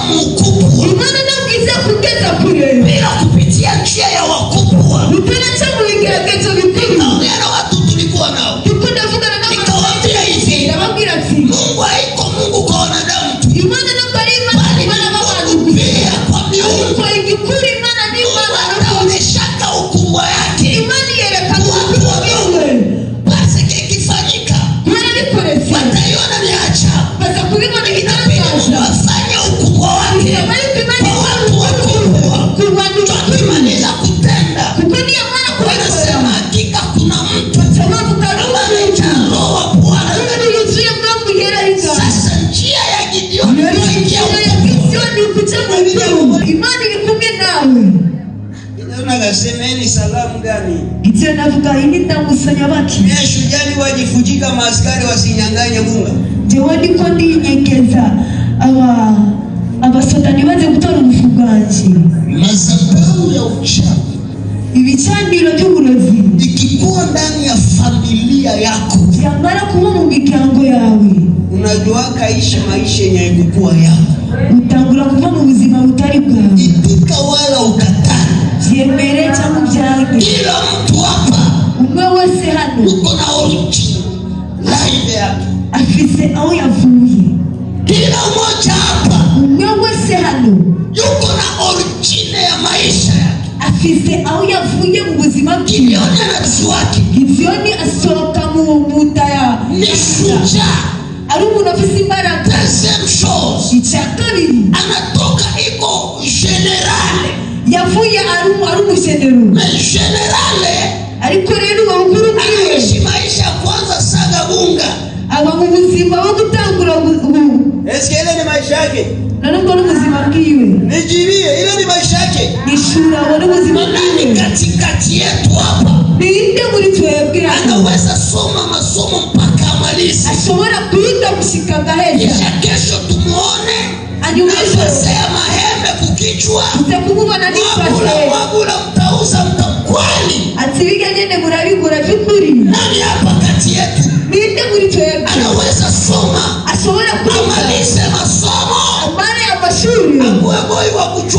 mu ukubwa. Imana nabwiza kugeza kure. Bila kupitia njia ya wakubwa. Utana cha mwigeragezo bikuru. Naongea na watu tulikuwa nao. Tukundavuga na nikawaambia hivi. Nababwira ati Mungu haiko Mungu kwa wanadamu tu. Imana nakarima Imana babantu. Pia kwa miungu. Kwa igikuri Imana ni Imana. Anaoneshaka ukubwa yake. Imani yerekana ukubwa wake. Basi kikifanyika. Imana nikoresi. Wataiona ni ajabu. Basi kubimona itangaza. Wafanya ukubwa wake. Kwa watu wakubwa. Tukimaliza kutenda. Kukunia Imana kwa wanasema hakika kuna mtu. sababu karama Anaita Roho wa Bwana. Sasa njia ya Gideoni Imani ilikumye nawe. Gideoni akasemeni salamu gani? Gideoni avuga ini ndamusanya baki. Shujani wajifujika maaskari wasinyanganye bunga. Jewe ndiko ndinyekeza abasoda nibaze gutora umufugaji. Madhabahu ya uchawi, ibicandiro by'uburozi ikikuwa ndani ya familia yako, yamara kuba mu miryango yawe, unajua kaishi maisha yenye kukua yako, utangura kuva mu buzima butari bwawe. Itika wala ukatana, yemere cyangwa byange. Kila mtu hapa, umwe wese hano, uko na origin live yake, afise aho yavuye. Kila mmoja hapa, umwe wese hano, yuko na origin ya maisha yake, afise aho yavuye mu buzima bwe. Gideoni anaziwake. Gideoni asohoka mu mutaya ni shujaa, ari umuntu afise imbaraga. Same shows. Icyakabiri, anatoka iko generale, yavuye ari umujenero. Generale ariko rero uwo mukuru mwiwe anaishi maisha kwanza saga bunga, aba mu buzima bwo gutangura ile ni maisha yake. Nanubwo n'ubuzima bwiwe Nijirie, ile ni maisha yake. Nishura wone ubuzima bwiwe. Katikati yetu hapa, ninde muri twebwe anaweza soma masomo mpaka amalize, ashobora kwiga gushika gaheza, kisha kesho tumuone anyumisha ya mahembe kukichwa, utakubona nifashe wagula mtauza mtakwali, ati biga nyene murabigura by'ukuri. Nani hapa kati yetu ninde muri twebwe anaweza soma ashobora kwiga amalize masomo amare amashuri akuwe boy wa kuchwa